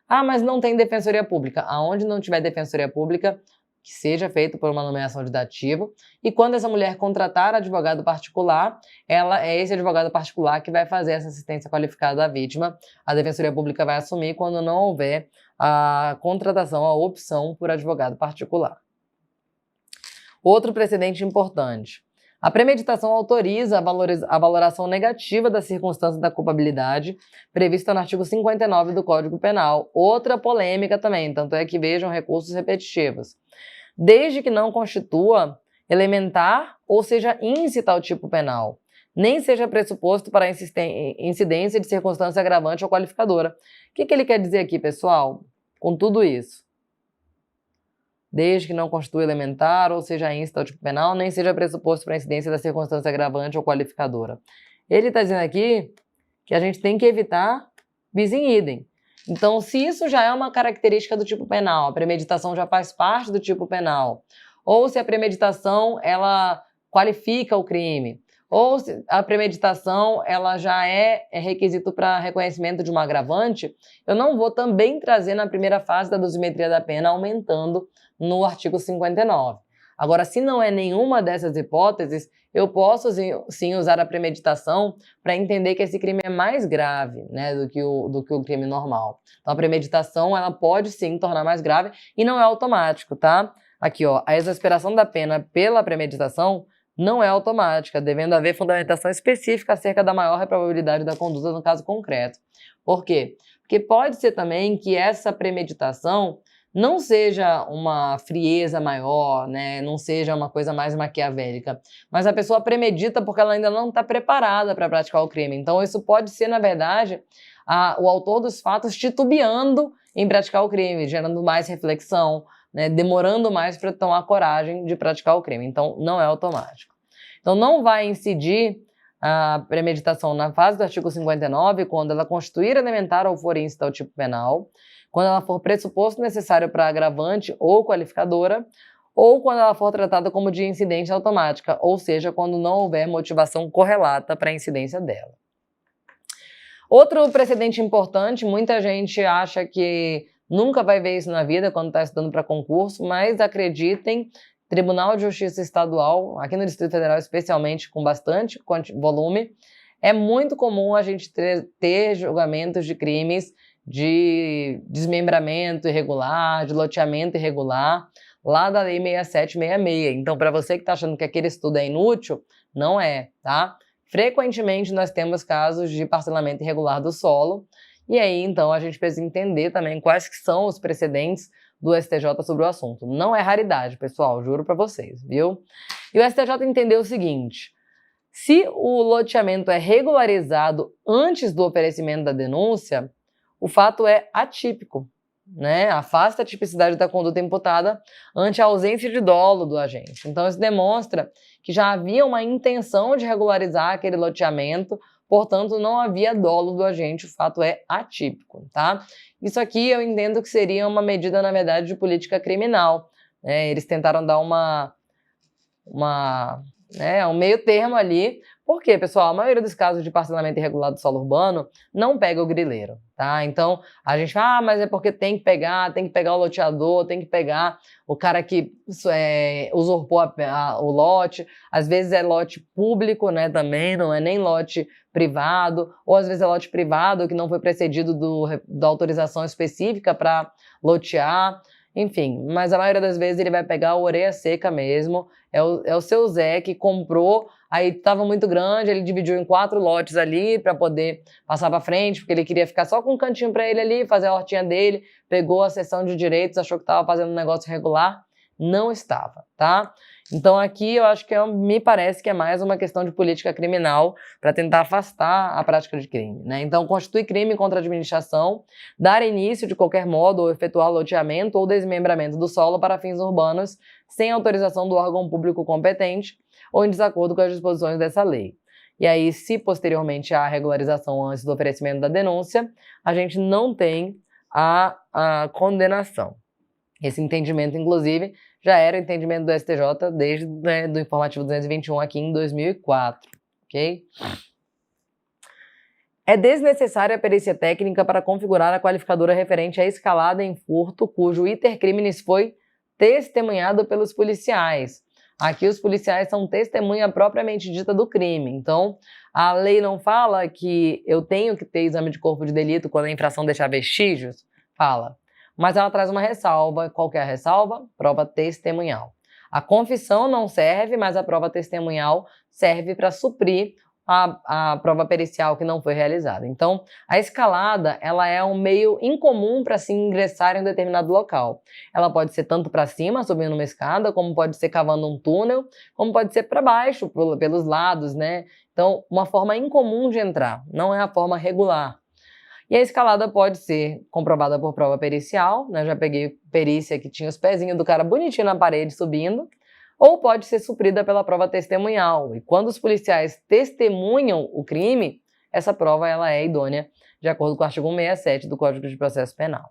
Ah, mas não tem Defensoria Pública. Aonde não tiver Defensoria Pública, que seja feito por uma nomeação de dativo, e quando essa mulher contratar advogado particular, ela é esse advogado particular que vai fazer essa assistência qualificada à vítima. A Defensoria Pública vai assumir quando não houver a contratação, a opção por advogado particular. Outro precedente importante. A premeditação autoriza a valoração negativa das circunstâncias da culpabilidade, prevista no artigo 59 do Código Penal. Outra polêmica também, tanto é que vejam recursos repetitivos. Desde que não constitua elementar ou seja íncita ao tipo penal, nem seja pressuposto para a incidência de circunstância agravante ou qualificadora. O que ele quer dizer aqui, pessoal? Com tudo isso. Desde que não constitua elementar ou seja íncita ao tipo penal, nem seja pressuposto para a incidência da circunstância agravante ou qualificadora. Ele está dizendo aqui que a gente tem que evitar bis in idem. Então, se isso já é uma característica do tipo penal, a premeditação já faz parte do tipo penal, ou se a premeditação ela qualifica o crime, ou se a premeditação ela já é requisito para reconhecimento de um agravante, eu não vou também trazer na primeira fase da dosimetria da pena, aumentando no artigo 59. Agora, se não é nenhuma dessas hipóteses, eu posso sim usar a premeditação para entender que esse crime é mais grave, né, do que o crime normal. Então, a premeditação ela pode sim tornar mais grave e não é automático, tá? Aqui, ó, a exasperação da pena pela premeditação não é automática, devendo haver fundamentação específica acerca da maior probabilidade da conduta no caso concreto. Por quê? Porque pode ser também que essa premeditação não seja uma frieza maior, né? Não seja uma coisa mais maquiavélica, mas a pessoa premedita porque ela ainda não está preparada para praticar o crime. Então isso pode ser, na verdade, o autor dos fatos titubeando em praticar o crime, gerando mais reflexão, né? Demorando mais para tomar coragem de praticar o crime. Então não é automático. Então não vai incidir a premeditação na fase do artigo 59 quando ela constituir elementar ou for íncita ao tipo penal, quando ela for pressuposto necessário para agravante ou qualificadora, ou quando ela for tratada como de incidência automática, ou seja, quando não houver motivação correlata para a incidência dela. Outro precedente importante, muita gente acha que nunca vai ver isso na vida quando está estudando para concurso, mas acreditem, Tribunal de Justiça Estadual, aqui no Distrito Federal especialmente, com bastante volume, é muito comum a gente ter julgamentos de crimes de desmembramento irregular, de loteamento irregular, lá da Lei 6766. Então, para você que está achando que aquele estudo é inútil, não é, tá? Frequentemente nós temos casos de parcelamento irregular do solo, e aí então a gente precisa entender também quais que são os precedentes do STJ sobre o assunto. Não é raridade, pessoal, juro para vocês, viu? E o STJ entendeu o seguinte: se o loteamento é regularizado antes do oferecimento da denúncia, o fato é atípico, né? Afasta a tipicidade da conduta imputada ante a ausência de dolo do agente. Então, isso demonstra que já havia uma intenção de regularizar aquele loteamento, portanto, não havia dolo do agente, o fato é atípico, tá? Isso aqui eu entendo que seria uma medida, na verdade, de política criminal, né? Eles tentaram dar um meio termo ali. Por quê, pessoal? A maioria dos casos de parcelamento irregular do solo urbano não pega o grileiro, tá? Então, a gente fala, mas é porque tem que pegar o loteador, tem que pegar o cara que usurpou o lote. Às vezes é lote público, né, também, não é nem lote privado, ou às vezes é lote privado que não foi precedido da autorização específica para lotear. Enfim, mas a maioria das vezes ele vai pegar a orelha seca mesmo, é o seu Zé que comprou, aí estava muito grande, ele dividiu em 4 lotes ali para poder passar para frente, porque ele queria ficar só com um cantinho para ele ali, fazer a hortinha dele, pegou a seção de direitos, achou que estava fazendo um negócio regular, não estava, tá? Então aqui eu acho que me parece que é mais uma questão de política criminal para tentar afastar a prática de crime, né? Então constitui crime contra a administração, dar início de qualquer modo ou efetuar loteamento ou desmembramento do solo para fins urbanos sem autorização do órgão público competente ou em desacordo com as disposições dessa lei. e aí se posteriormente há regularização antes do oferecimento da denúncia, a gente não tem a condenação. Esse entendimento, inclusive, já era o entendimento do STJ desde do informativo 221 aqui em 2004, ok? É desnecessária a perícia técnica para configurar a qualificadora referente à escalada em furto, cujo iter criminis foi testemunhado pelos policiais. Aqui os policiais são testemunha propriamente dita do crime. Então, a lei não fala que eu tenho que ter exame de corpo de delito quando a infração deixar vestígios? Fala. Mas ela traz uma ressalva. Qual que é a ressalva? Prova testemunhal. A confissão não serve, mas a prova testemunhal serve para suprir a prova pericial que não foi realizada. Então, a escalada, ela é um meio incomum para se ingressar em um determinado local. Ela pode ser tanto para cima, subindo uma escada, como pode ser cavando um túnel, como pode ser para baixo, pelos lados, né? Então, uma forma incomum de entrar, não é a forma regular. E a escalada pode ser comprovada por prova pericial, né? Já peguei perícia que tinha os pezinhos do cara bonitinho na parede subindo, ou pode ser suprida pela prova testemunhal. E quando os policiais testemunham o crime, essa prova ela é idônea, de acordo com o artigo 167 do Código de Processo Penal.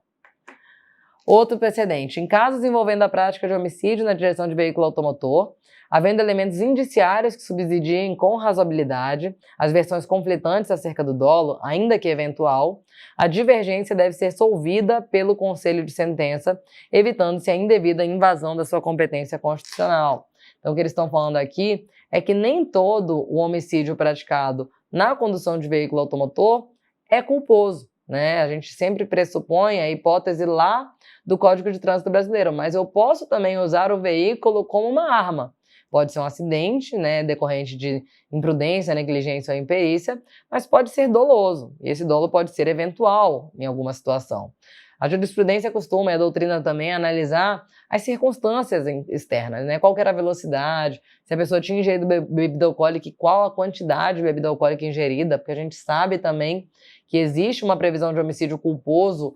Outro precedente. Em casos envolvendo a prática de homicídio na direção de veículo automotor, havendo elementos indiciários que subsidiem com razoabilidade as versões conflitantes acerca do dolo, ainda que eventual, a divergência deve ser solvida pelo Conselho de Sentença, evitando-se a indevida invasão da sua competência constitucional. Então, o que eles estão falando aqui é que nem todo o homicídio praticado na condução de veículo automotor é culposo, né? A gente sempre pressupõe a hipótese lá do Código de Trânsito Brasileiro, mas eu posso também usar o veículo como uma arma. Pode ser um acidente, né, decorrente de imprudência, negligência ou imperícia, mas pode ser doloso, e esse dolo pode ser eventual em alguma situação. A jurisprudência costuma, e a doutrina também, analisar as circunstâncias externas, né? Qual que era a velocidade, se a pessoa tinha ingerido bebida alcoólica e qual a quantidade de bebida alcoólica ingerida, porque a gente sabe também que existe uma previsão de homicídio culposo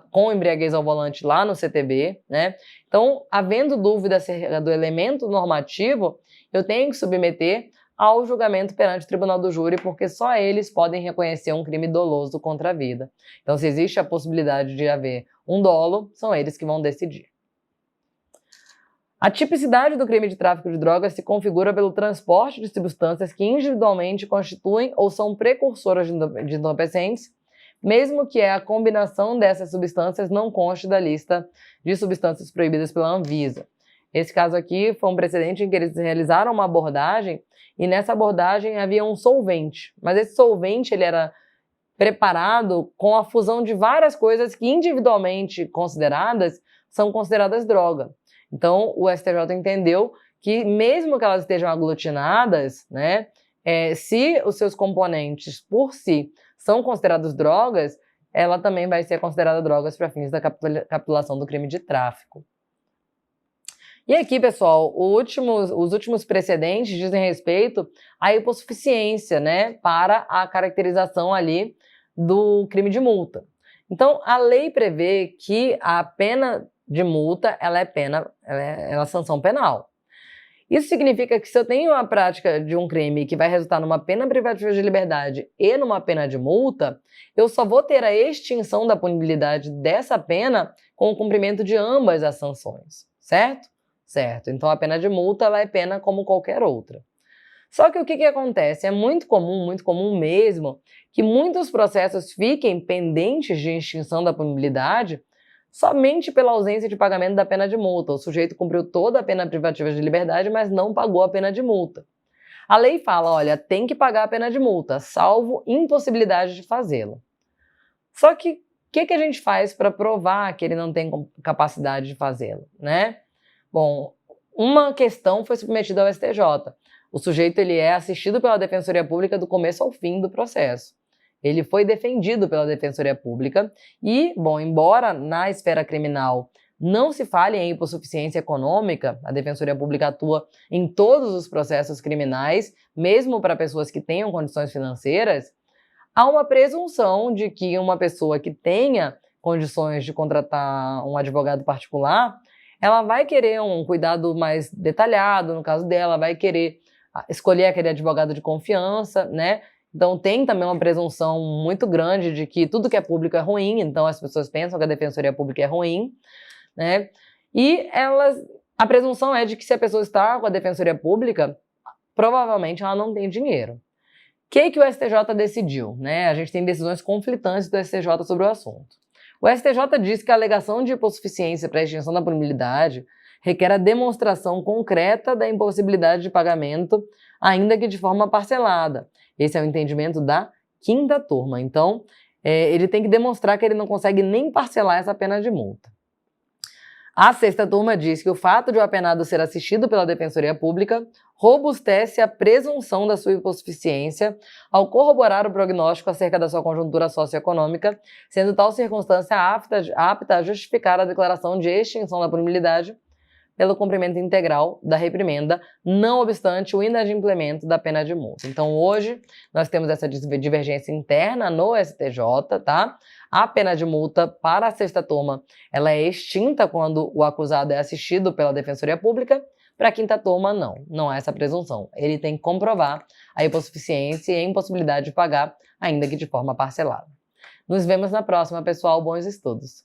com embriaguez ao volante lá no CTB, né? Então, havendo dúvida acerca do elemento normativo, eu tenho que submeter ao julgamento perante o Tribunal do Júri, porque só eles podem reconhecer um crime doloso contra a vida. Então, se existe a possibilidade de haver um dolo, são eles que vão decidir. A tipicidade do crime de tráfico de drogas se configura pelo transporte de substâncias que individualmente constituem ou são precursoras de entorpecentes, mesmo que a combinação dessas substâncias não conste da lista de substâncias proibidas pela Anvisa. Esse caso aqui foi um precedente em que eles realizaram uma abordagem e nessa abordagem havia um solvente, mas esse solvente ele era preparado com a fusão de várias coisas que individualmente consideradas são consideradas droga. Então o STJ entendeu que mesmo que elas estejam aglutinadas, né, se os seus componentes por si são considerados drogas, ela também vai ser considerada drogas para fins da capitulação do crime de tráfico. E aqui, pessoal, os últimos precedentes dizem respeito à hipossuficiência, né, para a caracterização ali do crime de multa. Então, a lei prevê que a pena de multa, ela é sanção penal. Isso significa que se eu tenho a prática de um crime que vai resultar numa pena privativa de liberdade e numa pena de multa, eu só vou ter a extinção da punibilidade dessa pena com o cumprimento de ambas as sanções, certo? Certo. Então a pena de multa ela é pena como qualquer outra. Só que o que acontece? É muito comum mesmo, que muitos processos fiquem pendentes de extinção da punibilidade somente pela ausência de pagamento da pena de multa. O sujeito cumpriu toda a pena privativa de liberdade, mas não pagou a pena de multa. A lei fala, olha, tem que pagar a pena de multa, salvo impossibilidade de fazê-lo. Só que o que a gente faz para provar que ele não tem capacidade de fazê-lo, né? Bom, uma questão foi submetida ao STJ. O sujeito ele é assistido pela Defensoria Pública do começo ao fim do processo. Ele foi defendido pela Defensoria Pública e, bom, embora na esfera criminal não se fale em hipossuficiência econômica, a Defensoria Pública atua em todos os processos criminais, mesmo para pessoas que tenham condições financeiras, há uma presunção de que uma pessoa que tenha condições de contratar um advogado particular, ela vai querer um cuidado mais detalhado, no caso dela, vai querer escolher aquele advogado de confiança, né? Então tem também uma presunção muito grande de que tudo que é público é ruim, então as pessoas pensam que a defensoria pública é ruim, né? E a presunção é de que se a pessoa está com a defensoria pública, provavelmente ela não tem dinheiro. O que o STJ decidiu, né? A gente tem decisões conflitantes do STJ sobre o assunto. O STJ diz que a alegação de hipossuficiência para a extinção da punibilidade requer a demonstração concreta da impossibilidade de pagamento, ainda que de forma parcelada. Esse é o entendimento da quinta turma. Então, ele tem que demonstrar que ele não consegue nem parcelar essa pena de multa. A sexta turma diz que o fato de o apenado ser assistido pela Defensoria Pública robustece a presunção da sua hipossuficiência ao corroborar o prognóstico acerca da sua conjuntura socioeconômica, sendo tal circunstância apta a justificar a declaração de extinção da punibilidade pelo cumprimento integral da reprimenda, não obstante o inadimplemento da pena de multa. Então, hoje, nós temos essa divergência interna no STJ, tá? A pena de multa para a sexta turma, ela é extinta quando o acusado é assistido pela Defensoria Pública. Para a quinta turma, não há essa presunção. Ele tem que comprovar a hipossuficiência e a impossibilidade de pagar, ainda que de forma parcelada. Nos vemos na próxima, pessoal. Bons estudos!